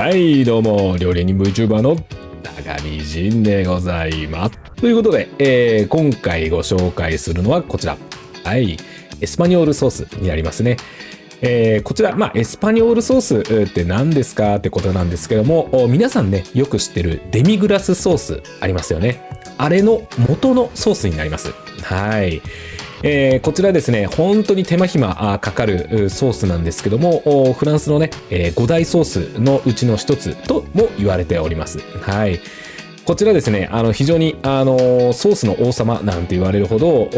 はい、どうも、料理人 VTuber の高見仁でございます。ということで、今回ご紹介するのはこちら。はい、エスパニョールソースになりますね。こちら、エスパニョールソースって何ですかってことなんですけども、皆さんね、よく知ってるデミグラスソースありますよね。あれの元のソースになります。はい。こちらですね、本当に手間暇かかるソースなんですけども、フランスのね、5大ソースのうちの一つとも言われております。はい。こちらですね、非常に、ソースの王様なんて言われるほど、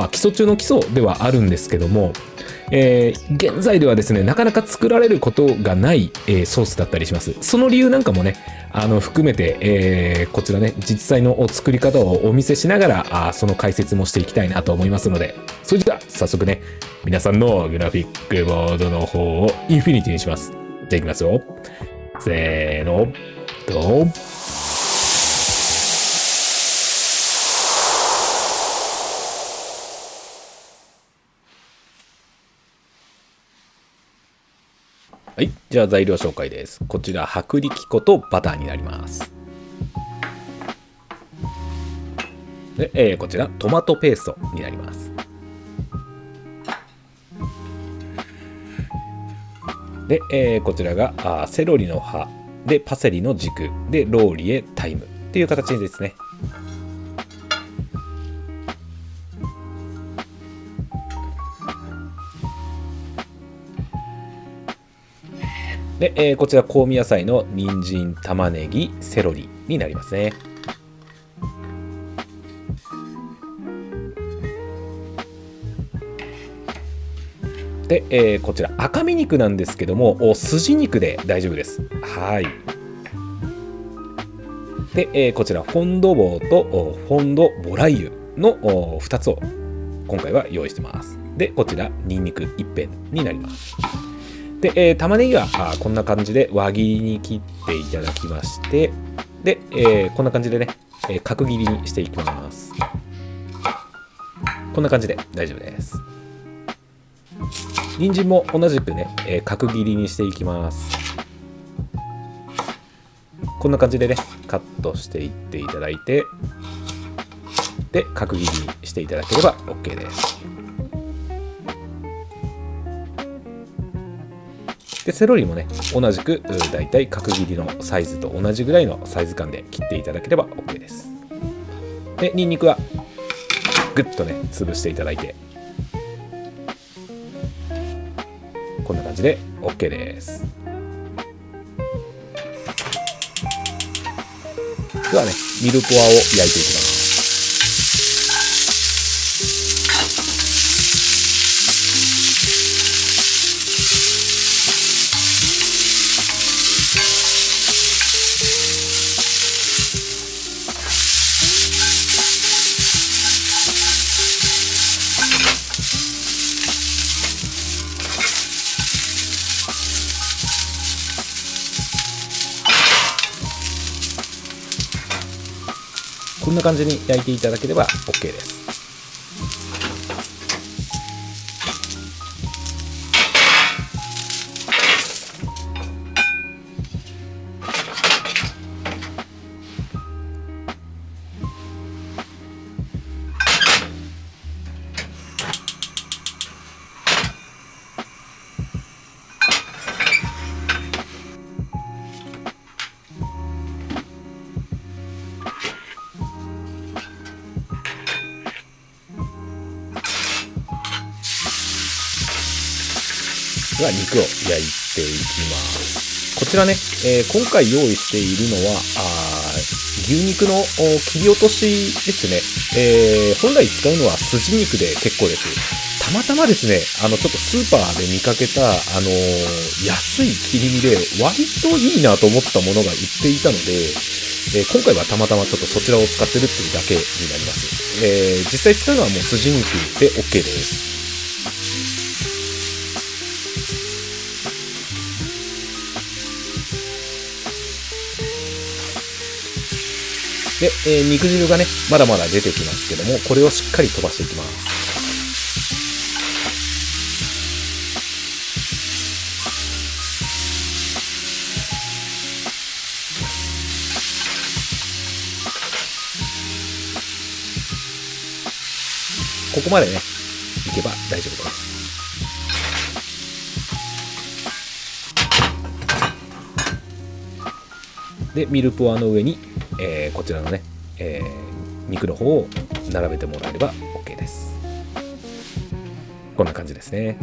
基礎中の基礎ではあるんですけども、現在ではですね、なかなか作られることがない、ソースだったりします。その理由なんかもね、含めて、こちらね、実際の作り方をお見せしながら、その解説もしていきたいなと思いますので、それでは早速ね、皆さんのグラフィックボードの方をインフィニティにします。じゃあいきますよ。せーの、ドン。はい。じゃあ材料紹介です。こちら、薄力粉とバターになります。で、こちら、トマトペーストになります。で、こちらがセロリの葉でパセリの軸でローリエ、タイムっていう形ですね。で、こちら香味野菜の人参、玉ねぎ、セロリになりますね。で、こちら赤身肉なんですけども、筋肉で大丈夫です。はい。で、こちらフォンドボーとフォンドボライユの2つを今回は用意してます。で、こちらニンニク1片になります。で、玉ねぎはこんな感じで輪切りに切っていただきまして、で、こんな感じでね、角切りにしていきます。こんな感じで大丈夫です。人参も同じくね、角切りにしていきます。こんな感じでね、カットしていっていただいて、で、角切りにしていただければ OK です。で、セロリもね、同じくだいたい角切りのサイズと同じぐらいのサイズ感で切っていただければ OK です。で、ニンニクはぐっとね、潰していただいて、こんな感じで OK です。ではね、ミルポアを焼いていきます。こんな感じに焼いていただければ OK です。では肉を焼いていきます。こちらね、今回用意しているのは牛肉の切り落としですね。本来使うのは筋肉で結構です。たまたまですね、ちょっとスーパーで見かけた、安い切り身で割といいなと思ったものが売っていたので、今回はたまたまちょっとそちらを使ってるっていうだけになります。実際使うのはもう筋肉で OK です。で、肉汁がね、まだまだ出てきますけども、これをしっかり飛ばしていきます。ここまでね、いけば大丈夫です。で、ミルポアの上に、こちらのね、肉の方を並べてもらえれば OK です。こんな感じですね。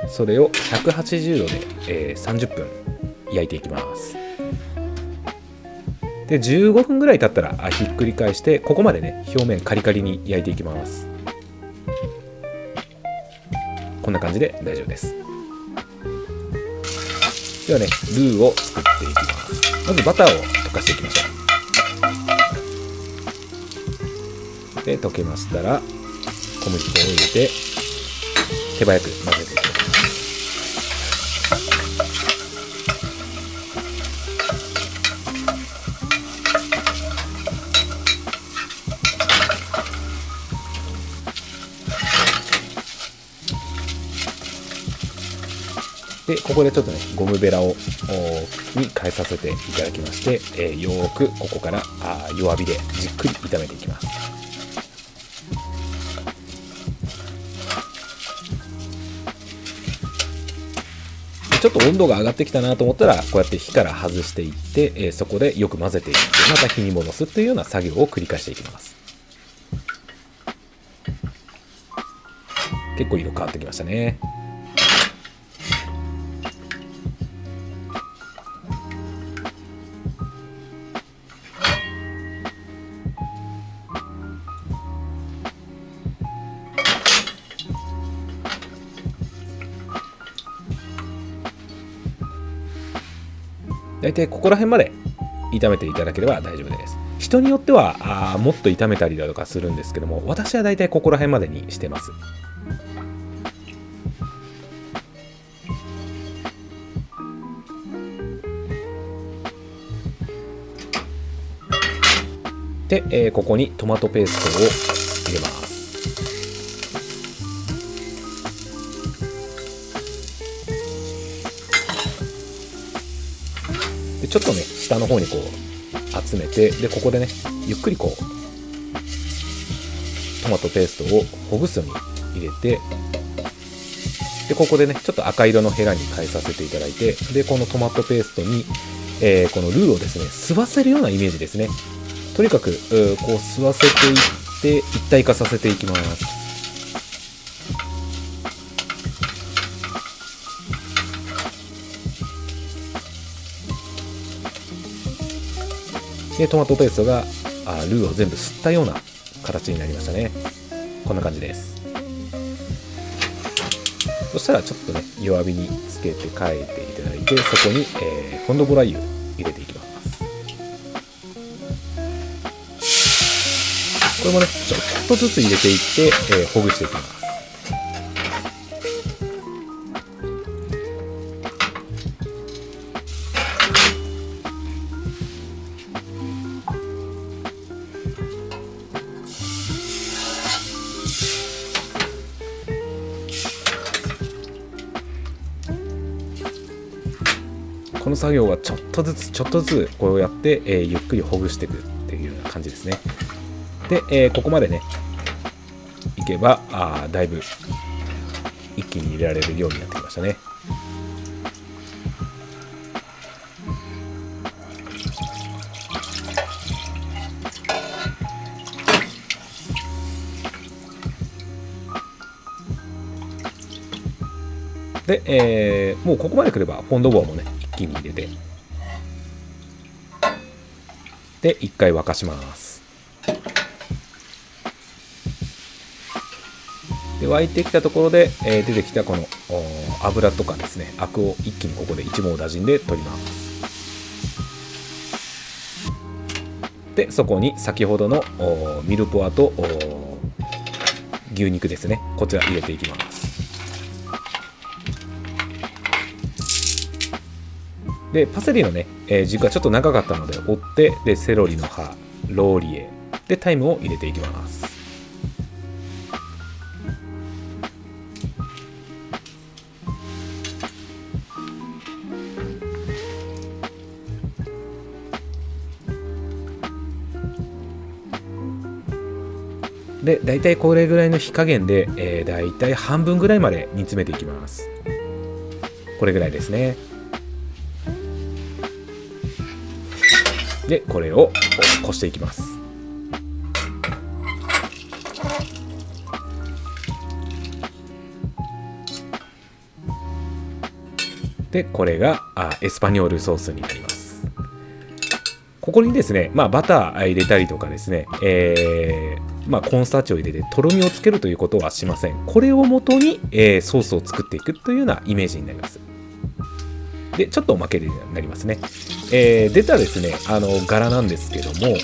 それを180度で、30分焼いていきます。で、15分ぐらい経ったらひっくり返して、ここまでね、表面カリカリに焼いていきます。こんな感じで大丈夫です。ではね、ルーを作っていきます。まずバターを溶かしていきましょう。で、溶けましたら小麦粉を入れて手早く混ぜていきます。で、ここでちょっとね、ゴムベラをに変えさせていただきまして、よーくここから弱火でじっくり炒めていきます。ちょっと温度が上がってきたなと思ったら、こうやって火から外していって、そこでよく混ぜていって、また火に戻すというような作業を繰り返していきます。結構色変わってきましたね。大体ここら辺まで炒めていただければ大丈夫です。人によってはもっと炒めたりだとかするんですけども、私は大体ここら辺までにしてます。で、ここにトマトペーストを入れます。でちょっとね、下の方にこう集めて、でここでね、ゆっくりこうトマトペーストをほぐすように入れて、でここでね、ちょっと赤色のヘラに変えさせていただいて、でこのトマトペーストに、このルーをですね、吸わせるようなイメージですね。とにかくこう吸わせていって一体化させていきます。でトマトペーストがルーを全部吸ったような形になりましたね。こんな感じです。そしたらちょっとね、弱火につけて変えていただいて、そこに、フォンドボラ油入れていきます。これもね、ちょっとずつ入れていって、ほぐしていきます。この作業はちょっとずつこうやって、ゆっくりほぐしていくっていうような感じですね。で、ここまでねいけばだいぶ一気に入れられるようになってきましたね。で、もうここまでくればフォンドボアもね一気に入れて、で一回沸かします。で沸いてきたところで、出てきたこの油とかですね、アクを一気にここで一網打尽で取ります。でそこに先ほどのミルポアと牛肉ですね、こちら入れていきます。でパセリのね、軸がちょっと長かったので折って、でセロリの葉、ローリエでタイムを入れていきます。で、だいたいこれぐらいの火加減で、だいたい半分ぐらいまで煮詰めていきます。これぐらいですね。で、これをこしていきます。で、これがエスパニョールソースになります。ここにですね、バター入れたりとかですね、コーンスターチを入れてとろみをつけるということはしません。これをもとに、ソースを作っていくというようなイメージになります。で、ちょっとおまけになりますね。出たですね、柄なんですけども、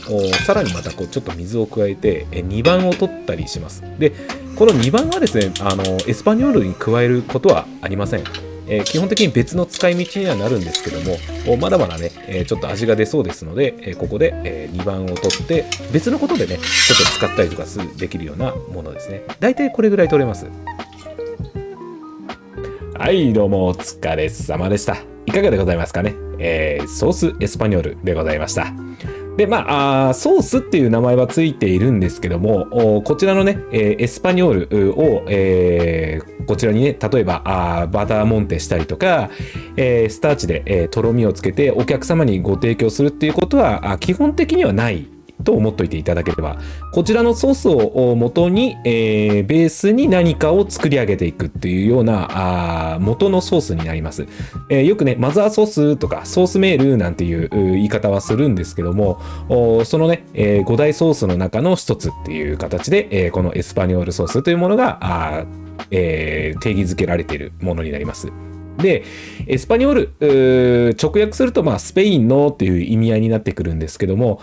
さらにまたこうちょっと水を加えて、2番を取ったりします。で、この2番はですね、エスパニョールに加えることはありません。基本的に別の使い道にはなるんですけども、まだまだね、ちょっと味が出そうですので、ここで、2番を取って別のことでね、ちょっと使ったりとかできるようなものですね。だいたいこれぐらい取れます。はい、どうもお疲れ様でした。いかがでございますかね。ソースエスパニョールでございました。で、ソースっていう名前はついているんですけども、こちらのね、エスパニョールを、こちらにね、例えばバターモンテしたりとか、スターチで、とろみをつけてお客様にご提供するっていうことは基本的にはないと思っておいていただければ、こちらのソースを元に、ベースに何かを作り上げていくっていうような元のソースになります。よくね、マザーソースとかソースメールなんていう言い方はするんですけども、そのね、5大ソースの中の一つっていう形で、このエスパニョールソースというものが定義づけられているものになります。で、エスパニョール、直訳すると、スペインのっていう意味合いになってくるんですけども、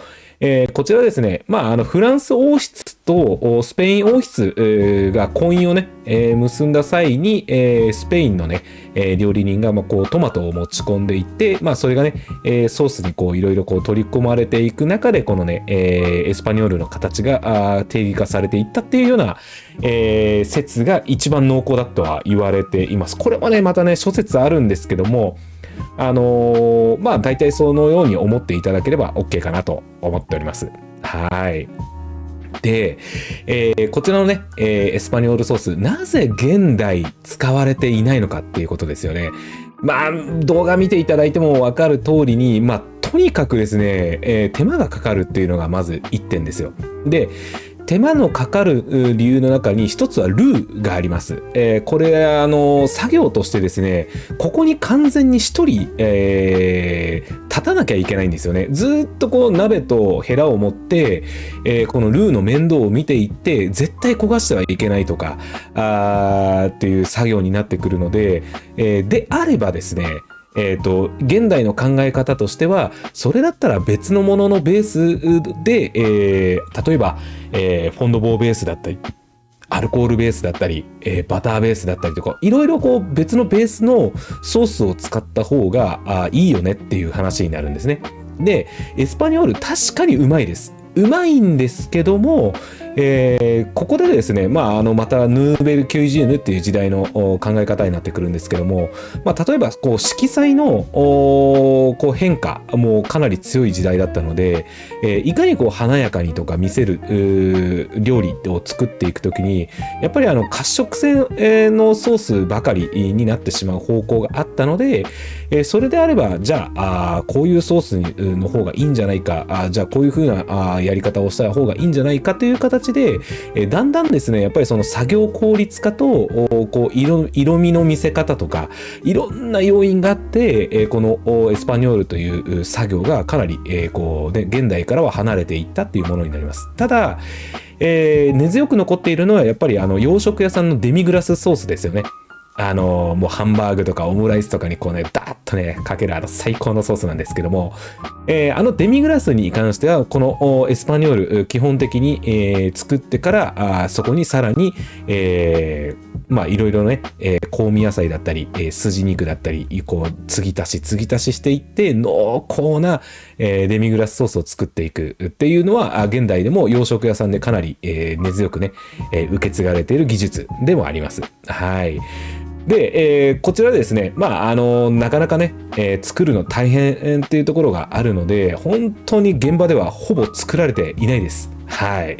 こちらですね、フランス王室とスペイン王室が婚姻をね、結んだ際に、スペインのね、料理人がこうトマトを持ち込んでいって、それがね、ソースにこういろいろこう取り込まれていく中で、このね、エスパニョールの形が定義化されていったっていうような、説が一番濃厚だとは言われています。これもね、またね、諸説あるんですけども、大体そのように思っていただければ OK かなと思っております。はい。で、こちらのね、エスパニョールソース、なぜ現代使われていないのかっていうことですよね。動画見ていただいても分かる通りに、とにかくですね、手間がかかるっていうのがまず1点ですよ。で、手間のかかる理由の中に一つはルーがあります。これ作業としてですね、ここに完全に一人、立たなきゃいけないんですよね。ずっとこう鍋とヘラを持って、このルーの面倒を見ていって絶対焦がしてはいけないとかっていう作業になってくるので、であればですね、現代の考え方としては、それだったら別のもののベースで、例えば、フォンドボーベースだったり、アルコールベースだったり、バターベースだったりとか、いろいろこう別のベースのソースを使った方がいいよねっていう話になるんですね。で、エスパニョール確かにうまいです。うまいんですけども、ここでですね、またヌーベル・キュイジーヌっていう時代の考え方になってくるんですけども、例えばこう色彩のこう変化もかなり強い時代だったので、いかにこう華やかにとか見せる料理を作っていくときに、やっぱり褐色性のソースばかりになってしまう方向があったので、それであればじゃあこういうソースの方がいいんじゃないか、じゃあこういう風なやり方をした方がいいんじゃないかという形で、だんだんですね、やっぱりその作業効率化とこう色味の見せ方とかいろんな要因があって、このエスパニョールという作業がかなりこうね、現代からは離れていったっていうものになります。ただ、根強く残っているのはやっぱり洋食屋さんのデミグラスソースですよね。もうハンバーグとかオムライスとかにこうね、ダーッとね、かける最高のソースなんですけども、デミグラスに関しては、このエスパニョール、基本的に、作ってから、そこにさらに、いろいろね、香味野菜だったり、筋肉だったり、こう、継ぎ足ししていって、濃厚な、デミグラスソースを作っていくっていうのは、現代でも洋食屋さんでかなり、根強くね、受け継がれている技術でもあります。はい。で、こちらですね、なかなかね、作るの大変っていうところがあるので、本当に現場ではほぼ作られていないです。はい。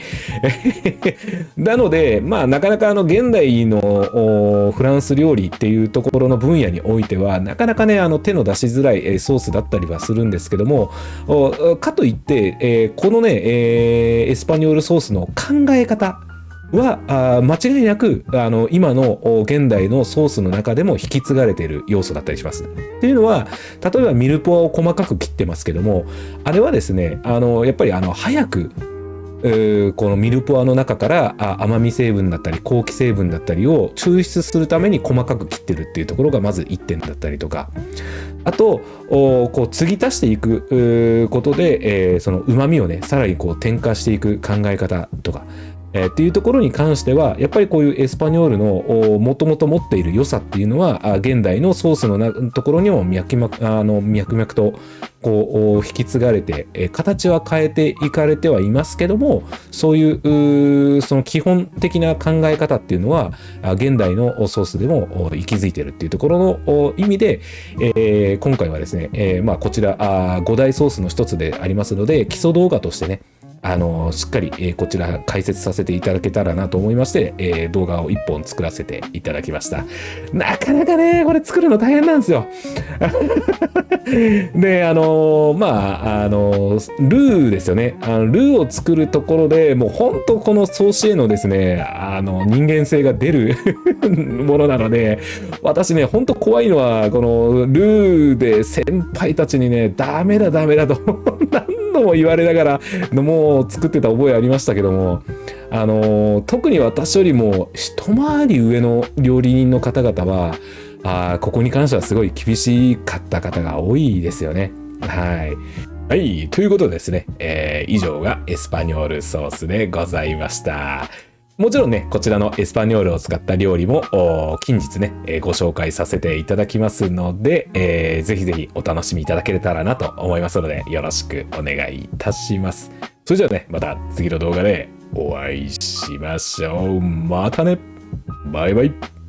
なので、まあ、なかなか現代のフランス料理っていうところの分野においては、なかなかね、手の出しづらいソースだったりはするんですけども、かといって、このね、エスパニョールソースの考え方は間違いなく今の現代のソースの中でも引き継がれている要素だったりします。っていうのは、例えばミルポアを細かく切ってますけども、あれはですね、やっぱり早くこのミルポアの中から甘み成分だったり香気成分だったりを抽出するために細かく切ってるっていうところがまず1点だったりとか、あとこう継ぎ足していくことで、その旨味をねさらにこう転化していく考え方とかっていうところに関してはやっぱりこういうエスパニョールのもともと持っている良さっていうのは現代のソースのところにも脈々とこう引き継がれて形は変えていかれてはいますけども、そういうその基本的な考え方っていうのは現代のソースでも息づいているっていうところの意味で、今回はですね、まあこちら5大ソースの一つでありますので基礎動画としてねしっかり、こちら解説させていただけたらなと思いまして、動画を1本作らせていただきました。なかなかね、これ作るの大変なんですよ。で、まあ、ルーですよね。ルーを作るところでもう本当このソーシエのですね、人間性が出るものなので、私ね、本当怖いのは、このルーで先輩たちにね、ダメだと何度も言われながら、もう作ってた覚えありましたけども、特に私よりも一回り上の料理人の方々は、ここに関してはすごい厳しかった方が多いですよね。はい。はい。ということでですね、以上がエスパニョールソースでございました。もちろんね、こちらのエスパニョールを使った料理も近日ね、ご紹介させていただきますので、ぜひぜひお楽しみいただけたらなと思いますので、よろしくお願いいたします。それじゃあね、また次の動画でお会いしましょう。またね。バイバイ。